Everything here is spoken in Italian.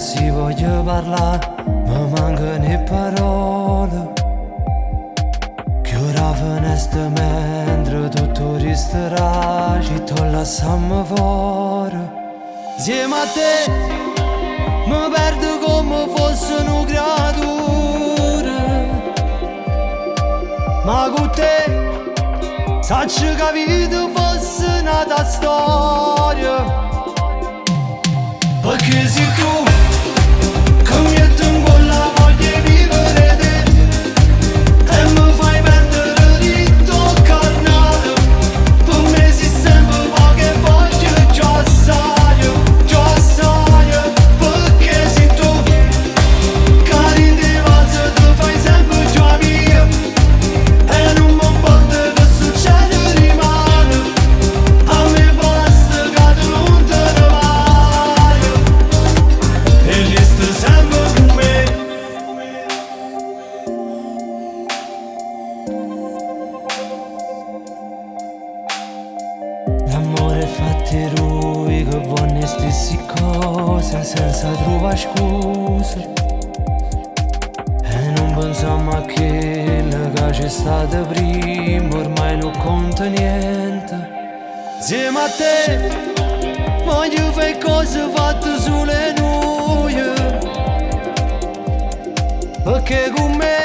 si voglio parlare, mi mancano le parole. Chiudo la finestra mentre tutto resterà, ci ti lasciamo fuori. Insieme a te mi perdo come fosse una creatura, ma con te sacci capito fosse nata storia. Perché sei tu che mi metti in quella voglia di vivere te e mi fai perdere ritmo carnale. Per me sei sempre poche voglio già assai, perché sei tu che rindi valsa ti fai sempre già mia e non mi importa che succede rimane. A me basta che tu non te ne vai e resta sempre con me. L'amore fatti lui che vuole le stesse cose senza trovare scuse. E non pensiamo a quello che c'è stato prima, ormai non conta niente. Insieme a te voglio fare cose fatte sulle noi, perché con me